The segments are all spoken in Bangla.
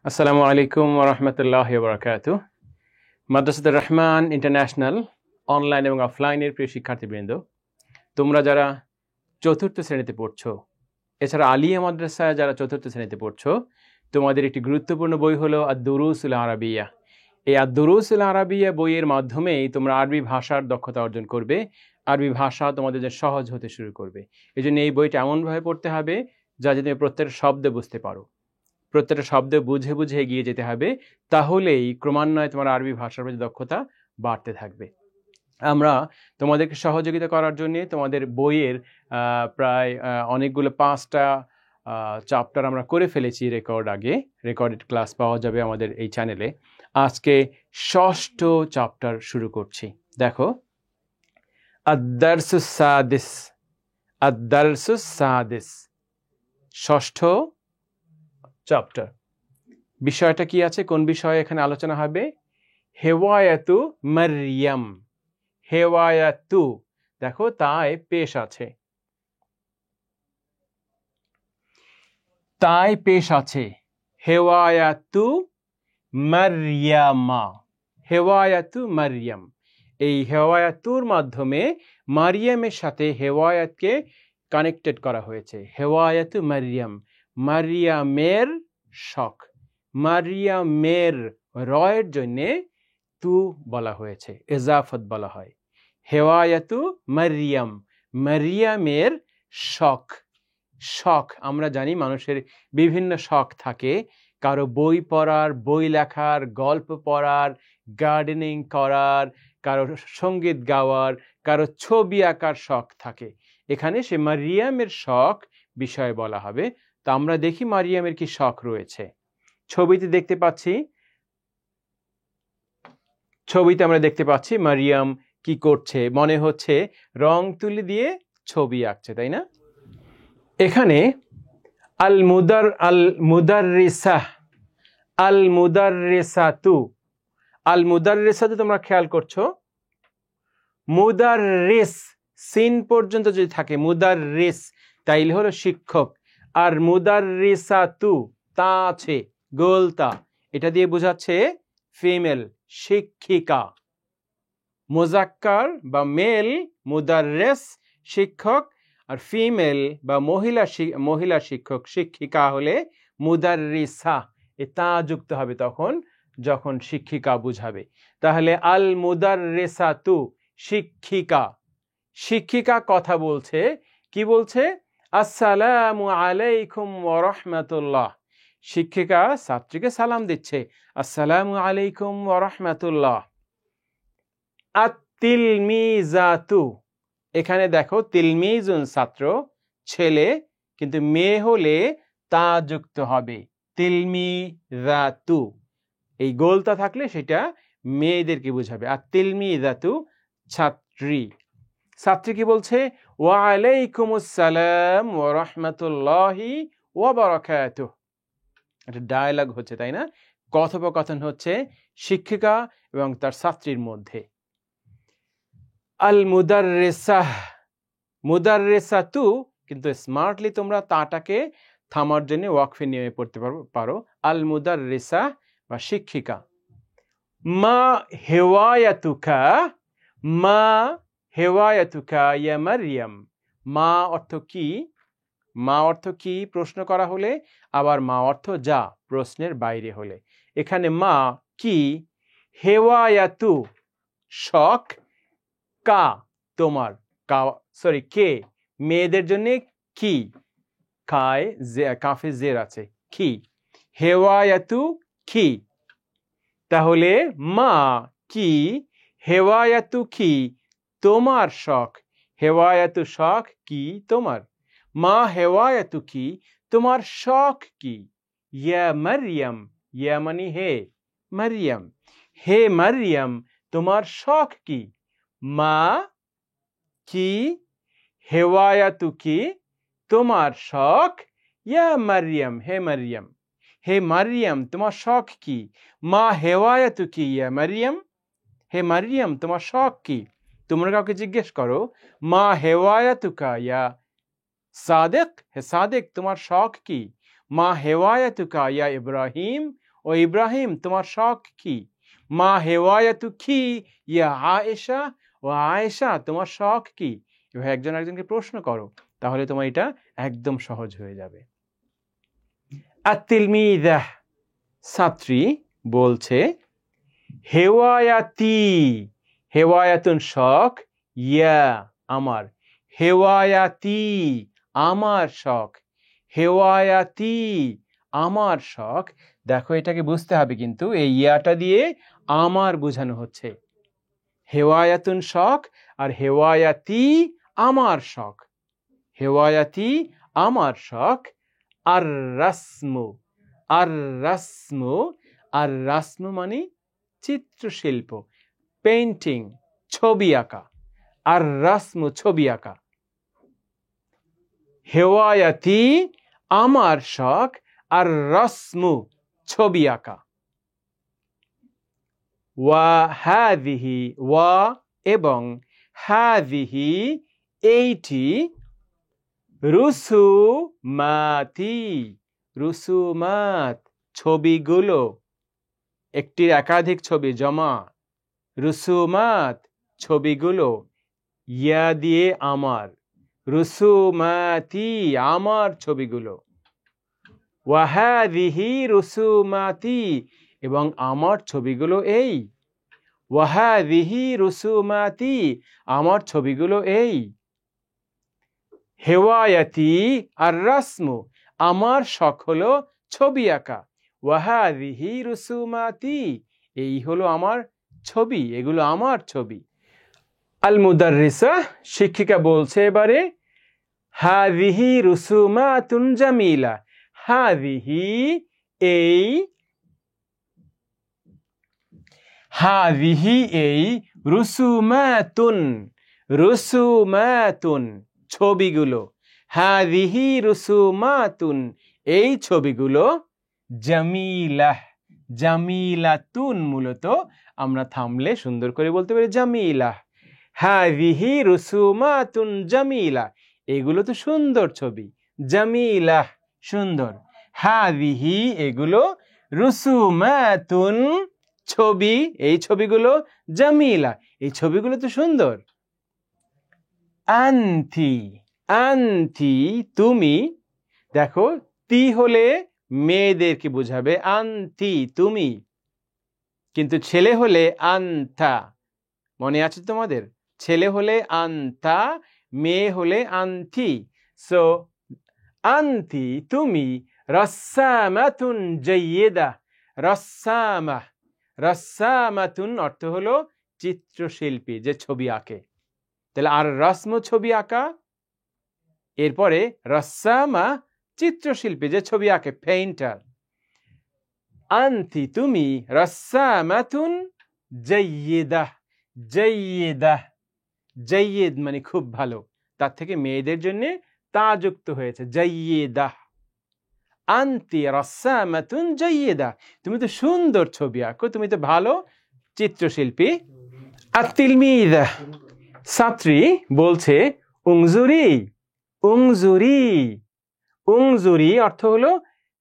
আসসালামু আলাইকুম ওয়া রাহমাতুল্লাহি ওয়া বারাকাতুহু। মাদ্রাসাতুর রহমান ইন্টারন্যাশনাল অনলাইন এবং অফলাইনের প্রিয় শিক্ষার্থীবৃন্দ, তোমরা যারা চতুর্থ শ্রেণীতে পড়ছো, এছাড়া আলিয়া মাদ্রাসায় যারা চতুর্থ শ্রেণীতে পড়ছো, তোমাদের একটি গুরুত্বপূর্ণ বই হলো আদ-দুরুসুল আরাবিয়া। এই আদ-দুরুসুল আরাবিয়া বইয়ের মাধ্যমেই তোমরা আরবি ভাষার দক্ষতা অর্জন করবে। আরবি ভাষা তোমাদের যে সহজ হতে শুরু করবে। এজন্য এই বইটা এমনভাবে পড়তে হবে যাতে তুমি প্রত্যেকটা শব্দ বুঝতে পারো। প্রত্যেকটা শব্দ বুঝে বুঝে এগিয়ে যেতে হবে, তাহলেই ক্রমান্বয়ে তোমার আরবি ভাষার প্রতি দক্ষতা বাড়তে থাকবে। আমরা তোমাদেরকে সহযোগিতা করার জন্য তোমাদের বইয়ের প্রায় অনেকগুলো 5টা চ্যাপ্টার আমরা করে ফেলেছি রেকর্ডেড ক্লাস পাওয়া যাবে আমাদের এই চ্যানেলে। আজকে 6ষ্ঠ চ্যাপ্টার শুরু করছি। দেখো, আদ-দারসুস সাদিস, আদ-দারসুস সাদিস, 6ষ্ঠ চ্যাপ্টার। বিষয়টা কি আছে, কোন বিষয়ে এখানে আলোচনা হবে? হেওয়ায়াতু মারইয়াম। হেওয়ায়াতু, দেখো তাই পেশ আছে, তাই পেশ আছে। হেওয়ায়াতু মারইয়ামা, হেওয়ায়াতু মারইয়াম। এই হেওয়ায়াতুর মাধ্যমে মারিয়ামের সাথে হেওয়ায়াতকে কানেক্টেড করা হয়েছে। হেওয়ায়াতু মারইয়াম, মারিয়ামের শখ। মারিয়ামের রয়ের জন্যে তু বলা হয়েছে, ইজাফত বলা হয়। হেওয়ায়াতু মারিয়াম, মারিয়ামের শখ। শখ, আমরা জানি মানুষের বিভিন্ন শখ থাকে। কারো বই পড়ার, বই লেখার, গল্প পড়ার, গার্ডেনিং করার, কারো সঙ্গীত গাওয়ার, কারো ছবি আঁকার শখ থাকে। এখানে সে মারিয়ামের শখ বিষয়ে বলা হবে। তা আমরা দেখি মারিয়ামের কি শখ রয়েছে। ছবিতে দেখতে পাচ্ছি, ছবিতে আমরা দেখতে পাচ্ছি মারিয়াম কি করছে, মনে হচ্ছে রং তুলি দিয়ে ছবি আঁকছে, তাই না? এখানে আল মুদাররিসাহ, আল মুদাররিসাতু, আল মুদাররিসাতু তোমরা খেয়াল করছো, মুদাররিস সিন পর্যন্ত যদি থাকে মুদাররিস তাইলে হলো শিক্ষক, আর মুদাররিসাতু তা আছে গোলতা, এটা দিয়ে বোঝাচ্ছে ফিমেল, শিক্ষিকা। মুজাক্কার বা মেল মুদাররিস শিক্ষক, আর ফিমেল বা মহিলা শিক্ষক শিক্ষিকা হলে মুদাররিসা, এ তা যুক্ত হবে তখন যখন শিক্ষিকা বুঝাবে। তাহলে আল মুদাররিসাতু শিক্ষিকা, শিক্ষিকা কথা বলছে, কি বলছে? আসসালামু আলাইকুম ওয়া রাহমাতুল্লাহ। শিক্ষিকা ছাত্রীকে সালাম দিচ্ছে, আসসালামু আলাইকুম ওয়া রাহমাতুল্লাহ। আত-তিলমিজাতু, এখানে দেখো তিলমিজুন ছাত্র, ছেলে, কিন্তু মেয়ে হলে তা যুক্ত হবে, তিলমিজাতু। এই গোলতা থাকলে সেটা মেয়েদেরকে বোঝাবে। আর তিলমিজাতু ছাত্রী, ছাত্রী কি বলছে? ওয়া আলাইকুমুস সালাম ওয়া রাহমাতুল্লাহি ওয়া বারাকাতুহু। একটা ডায়ালগ হচ্ছে, তাই না? কথোপকথন হচ্ছে শিক্ষিকা এবং তার ছাত্রীর মধ্যে। আল মুদাররিসাহ, মুদাররিসাতু, কিন্তু স্মার্টলি তোমরা তাটাকে থামার জন্য ওয়াকফে নিয়মে পড়তে পারো। আল মুদাররিসাহ বা শিক্ষিকা। মা হেওয়ায়াতুকা, মা হেওয়ায়াতুকা ইয়া মারিয়াম। মা অর্থ কি? মা অর্থ কি প্রশ্ন করা হলে, আবার মা অর্থ যা প্রশ্নের বাইরে হলে। এখানে মা কি, হেওয়ায়াতু শখ, কা তোমার, সরি কে মেয়েদের জন্য, কি খায় কাফে জের আছে, কি, হেওয়ায়াতু কি। তাহলে মা কি, হেওয়ায়াতু কি তোমার শখ, হেওয়ায়াতু শখ কি তোমার। মা হেওয়ায়াতু কি তোমার শখ কি। ইয়া মারিয়াম, ইয়া মানে হে, মারিয়াম, হে মারিয়াম তোমার শখ কি। মা কি, হেওয়ায়াতু কি তোমার শখ, ইয়া মারিয়াম হে মারিয়াম, হে মারিয়াম তোমার শখ কি। মা হেওয়ায়াতু কি ইয়া মারিয়াম, হে মারিয়াম তোমার শখ কি। তোমরা কাউকে জিজ্ঞেস করো, মা হেওয়ায়াতুকা ইয়া সাদেক, হে সাদেক তোমার শখ কি। মা হেওয়ায়াতুকা ইয়া ইব্রাহিম ও ইব্রাহিম তোমার শখ কি? মা হেওয়ায়াতু কি ইয়া আয়েশা, ও আয়েশা তোমার শখ কি? এভাবে একজন একজনকে প্রশ্ন করো, তাহলে তোমার এটা একদম সহজ হয়ে যাবে। আত-তিলমিযাহ ছাত্রী বলছে হেওয়ায়াতি, হেওয়ায়াতুন শখ, ইয়া আমার, হেওয়ায়াতি আমার শখ, হেওয়ায়াতি আমার শখ। দেখো এটাকে বুঝতে হবে, কিন্তু এই ইয়াটা দিয়ে আমার বোঝানো হচ্ছে। হেওয়ায়াতুন শখ আর হেওয়ায়াতি আমার শখ, হেওয়ায়াতি আমার শখ। আর রাসমু, আর রাসমু, আর রাসমু মানে চিত্রশিল্প, পেইন্টিং, ছবি আঁকা। আর রাসমু ছবি আঁকা। হেওয়ায়াতি আমার শখ, আর রাসমু ছবি আঁকা। ওয়া হাযিহি ওয়া এবং হাযিহি এইটি, রুসুমাতি রুসুমাত ছবিগুলো, একটির একাধিক ছবি জমা, রুসুমাত ছবিগুলো, ইয়া দিয়ে আমার, রুসুমাতি আমার ছবিগুলো। ওয়া হাযিহি রুসুমাতি এবং আমার ছবিগুলো এই, ওয়া হাযিহি রুসুমাতি আমার ছবিগুলো এই। হেওয়ায়াতি আর রাসমু আমার শখ হলো ছবি আঁকা, ওয়া হাযিহি রুসুমাতি এই হলো আমার ছবি, এগুলো আমার ছবি। আল মুদাররিসা শিক্ষিকা বলছে এবারে হাযিহি রুসুমাতুন জামিলা, হাযিহি এই, হাযিহি এই, রুসুমাতুন রুসুমাতুন ছবিগুলো, হাযিহি রুসুমাতুন এই ছবিগুলো, জামিলাহ জামিলাতুন মূলত আমরা থামলে সুন্দর করে বলতে পারি জামিলাহ, হাযিহি রুসুমাতুন জামিলা এগুলো তো সুন্দর ছবি, জামিলাহ সুন্দর, হাযিহি এগুলো, রুসুমাতুন ছবি এই ছবিগুলো, জামিলা এই ছবিগুলো তো সুন্দর। আনতি আনতি তুমি, দেখো তি হলে মেয়েদেরকে বোঝাবে, আনতি তুমি, কিন্তু ছেলে হলে আনতা, মনে আছে তোমাদের? ছেলে হলে আনতা, মেয়ে হলে আনতি। সো আনতি তুমি, রাসামাতুন জাইয়্যিদা, রাসামা, রাসামাতুন অর্থ হলো চিত্রশিল্পী যে ছবি আঁকে, তাহলে আর রাসমু ছবি আঁকা, এরপরে রাসামা চিত্রশিল্পী যে ছবি আঁকে, পেইন্টার। আনতি তুমি রাসামাতুন জাইয়্যিদা, জাইয়্যিদা জাইয়্যিদ মানে খুব ভালো, তার থেকে মেয়েদের জন্য তা যুক্ত হয়েছে জাইয়্যিদা। আনতি রাসামাতুন জাইয়্যিদা তুমি তো সুন্দর ছবি আঁকো, তুমি তো ভালো চিত্রশিল্পী। আত-তিলমিযা ছাত্রী বলছে উংজুরি, উংজুরি, উংজুরি অর্থ হলো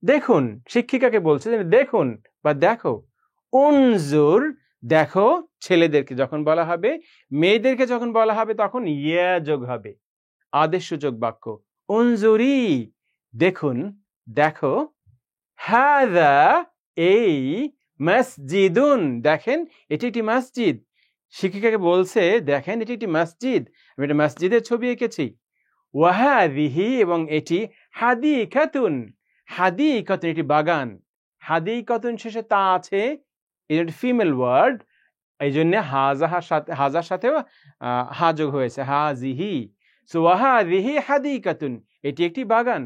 দেখুন, শিক্ষিকাকে বলছে যে দেখুন বা দেখো। উনজুর দেখো ছেলেদেরকে যখন বলা হবে, মেয়েদেরকে যখন বলা হবে তখন ইয়া যোগ হবে, আদেশসূচক বাক্য। উনজুরি দেখুন দেখো, হাযা এই, মসজিদুন দেখেন এটি একটি মসজিদ, শিক্ষিকাকে বলছে দেখেন এটি একটি মসজিদ, আমি একটা মসজিদের ছবি এঁকেছি। ওয়া হাযিহি এবং এটি, হাদিকাতুন, হাদিকাতুন এটি বাগান, হাদিকাতুন শেষে তা আছে, এটা ফিমেল ওয়ার্ড, এই জন্য হাজার সাথেও হা যোগ হয়েছে, হাযিহি। সো ওয়া হাযিহি হাদিকাতুন এটি একটি বাগান।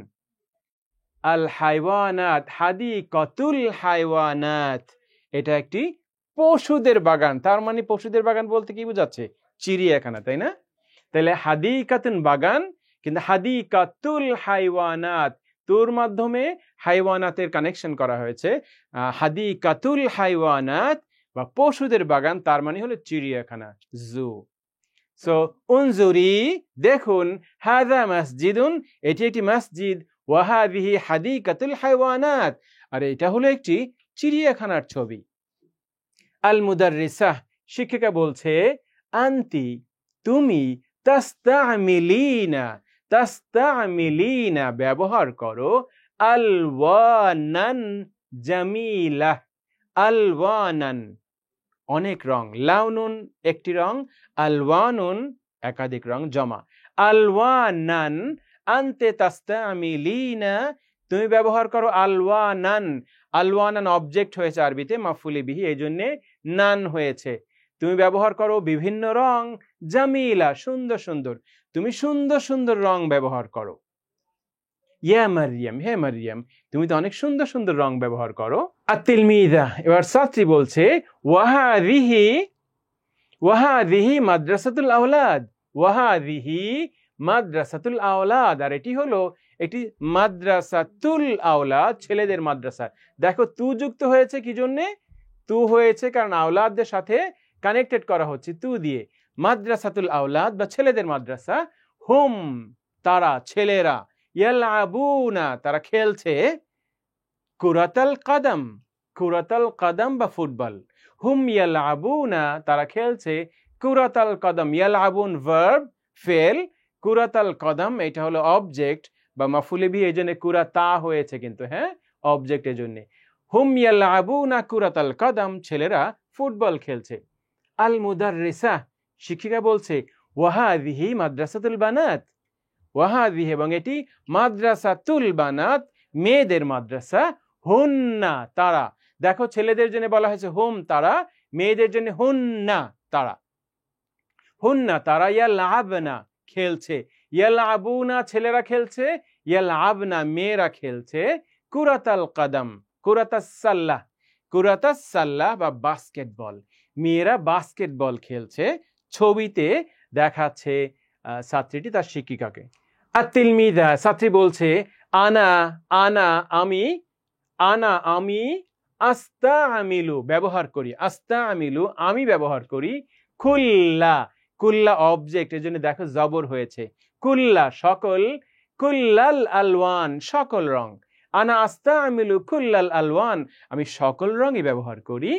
আল হাইওয়ানাত হাদিকাতুল হাইওয়ানাত এটা একটি পশুদের বাগান, তার মানে পশুদের বাগান বলতে কি বোঝাচ্ছে? চিড়িয়াখানা, তাই না? তাহলে হাদিকাতুন বাগান, কিন্তু হাদিকাতুল হাইওয়ানাত তোর মাধ্যমে হাইওয়ানাতের কানেকশন করা হয়েছে, হাদিকাতুল হাইওয়ানাত বা পশুদের বাগান, তার মানে হলো চিড়িয়াখানা, জু। সো উনজুরি দেখুন, হাযা মসজিদুন এটি একটি মসজিদ, ওয়া হাযিহি হাদিকাতুল হাইওয়ানাত আর এটা হলো একটি চিড়িয়াখানার ছবি। আল মুদাররিসা শিক্ষিকা বলছে আন্তি তুমি তাস্তামিলিনা ব্যবহার করো আলওয়ানান জামিলা। আলওয়ানান অনেক রং, লাউনুন একটি রং, আলওয়ানুন একাধিক রং জমা। আলওয়ানান আনতে তাস্তামিলিনা তুমি ব্যবহার করো আলওয়ানান। আলওয়ানান অবজেক্ট হয়েছে আরবিতে মাফউলি বিহি, এই জন্যে নান হয়েছে। তুমি ব্যবহার করো বিভিন্ন রং, জামিলা সুন্দর সুন্দর, তুমি সুন্দর সুন্দর রং ব্যবহার করো। ইয়া মারিয়াম হে মারিয়াম তুমি তো অনেক সুন্দর সুন্দর রং ব্যবহার করো। আত-তিলমিযা এবার ছাত্রী বলছে ওয়াহাদিহি মাদ্রাসাতুল আওলাদ। ওয়াহাদিহি মাদ্রাসাতুল আওলাদ, আর এটি হলো একটি মাদ্রাসাতুল আওলাদ ছেলেদের মাদ্রাসা। দেখো তু যুক্ত হয়েছে কি জন্যে? তু হয়েছে কারণ আওলাদদের সাথে কানেক্টেড করা হচ্ছে তু দিয়ে। মাদ্রাসাতুল আওলাদ বা ছেলেদের মাদ্রাসা। হুম তারা ছেলেরা, ইয়ালআবুনা তারা খেলছে, কুরাতাল কাদাম, কুরাতাল কাদাম বা ফুটবল। হুম ইয়ালআবুনা তারা খেলছে, কুরাতাল কাদাম, ইয়ালআবুন ভার্ব ফেল, কুরাতাল কাদাম এটা হলো অবজেক্ট বা মাফউল বিহি, এই জন্য কুরাতা হয়েছে কিন্তু হ্যাঁ অবজেক্ট এর জন্য। হুম ইয়ালআবুনা কুরাতাল কাদাম ছেলেরা ফুটবল খেলছে। আল মুদাররিসা শিক্ষিকা বলছে ওয়াহাদিহি মাদ্রাসাতুল বানাত। ওয়াহাদিহি এবং এটি মাদ্রাসাতুল বানাত মেয়েদের মাদ্রাসা। হুন্না তারা, দেখো ছেলেদের জন্য বলা হয়েছে হুম তারা, মেয়েদের জন্য হুন্না তারা। হুন্না তারা ইয়ালআবনা খেলছে, ইয়ালআবুনা ছেলেরা খেলছে, ইয়ালআবনা মেয়েরা খেলছে। কুরাতাল কাদাম কুরাতাস সাল্লাহ, কুরাতাস সাল্লাহ বা বাস্কেটবল, মেয়েরা বাস্কেটবল খেলছে। ছবিতে দেখাচ্ছে ছাত্রীটি তার শিক্ষিকাকে। আত-তিলমিযা ছাত্রী বলছে আনা আনা আমি, আনা আমি, আস্তাআমিলু ব্যবহার করি, আস্তাআমিলু আমি ব্যবহার করি, কুল্লা, কুল্লা অবজেক্ট এর জন্য দেখো জবর হয়েছে, কুল্লা সকল, কুল্লাল আলওয়ান সকল রং। আনা আস্তাআমিলু কুল্লাল আলওয়ান আমি সকল রঙই ব্যবহার করি।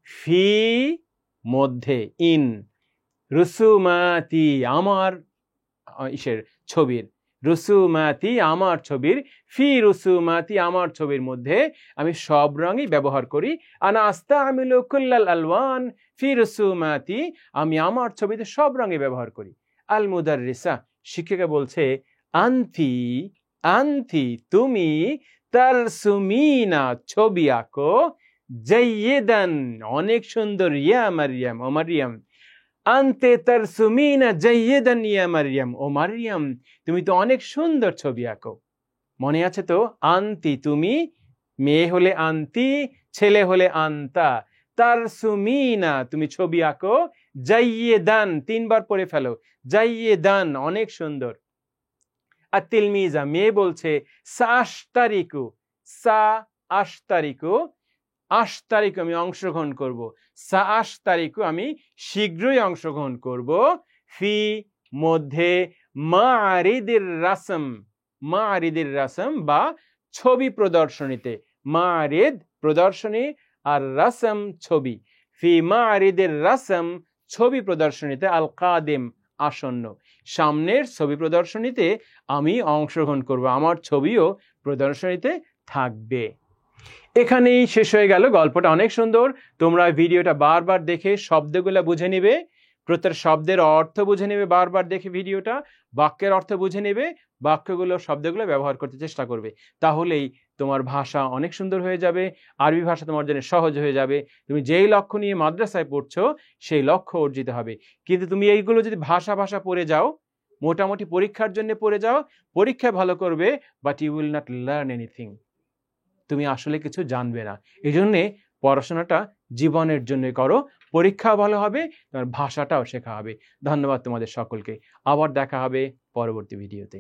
ফি মধ্যে, ইন, রুসুমাতি আমার ইসের ছবির, রুসুমাতি আমার ছবির, ফি রুসুমাতি আমার ছবির মধ্যে আমি সব রঙই ব্যবহার করি। আনা আস্তাআমিলু কুল্লাল আলওয়ান ফি রুসুমাতি আমি আমার ছবিতে সব রঙই ব্যবহার করি। আল মুদাররিসা শিক্ষিকা বলছে আনতি আনতি তুমি, তারসুমিনা ছবি আঁকো, জাইয়িদান অনেক সুন্দর, ইয়া মারিয়াম ও মারিয়াম, আনতে তারসুমিনা জাইয়িদান ইয়া মারিয়াম ও মারিয়াম তুমি তো অনেক সুন্দর ছবি আঁকো। মনে আছে তো? আনতি তুমি, মেয়ে হলে আনতি, ছেলে হলে আনতা, তারসুমিনা তুমি ছবি আঁকো, জাইয়িদান তিনবার পড়ে ফেলো, জাইয়িদান অনেক সুন্দর। আত-তিলমিযা মেয়ে বলছে সাআশতারিকু, সাআশতারিকু, আশতারিকু আমি অংশগ্রহণ করব, সাআশতারিকু আমি শীঘ্রই অংশগ্রহণ করব, ফি মধ্যে, মাআরিদির রাসম, মাআরিদির রাসম বা ছবি প্রদর্শনীতে, মাআরিদ প্রদর্শনী আর রাসম ছবি, ফি মাআরিদির রাসম ছবি প্রদর্শনীতে, আল কাদিম আসন্ন, সামনের ছবি প্রদর্শনীতে আমি অংশগ্রহণ করব, আমার ছবিও প্রদর্শনীতে থাকবে। এখানেই শেষ হয়ে গেল গল্পটা, অনেক সুন্দর। তোমরা ভিডিওটা বারবার দেখে শব্দগুলো বুঝে নেবে, প্রত্যেক শব্দের অর্থ বুঝে নেবে, বারবার দেখে ভিডিওটা বাক্যের অর্থ বুঝে নেবে, বাক্যগুলো শব্দগুলো ব্যবহার করতে চেষ্টা করবে, তাহলেই তোমার ভাষা অনেক সুন্দর হয়ে যাবে, আরবি ভাষা তোমার জন্য সহজ হয়ে যাবে। তুমি যেই লক্ষ্য নিয়ে মাদ্রাসায় পড়ছো সেই লক্ষ্য অর্জিত হবে। কিন্তু তুমি এইগুলো যদি ভাষা ভাষা পড়ে যাও, মোটামুটি পরীক্ষার জন্য পড়ে যাও, পরীক্ষায় ভালো করবে, but you will not learn anything, তুমি আসলে কিছু জানবে না। এই জন্যে পড়াশোনাটা জীবনের জন্য করো, পরীক্ষা ভালো হবে, তোমার ভাষাটাও শেখা হবে। ধন্যবাদ তোমাদের সকলকে, আবার দেখা হবে পরবর্তী ভিডিওতে।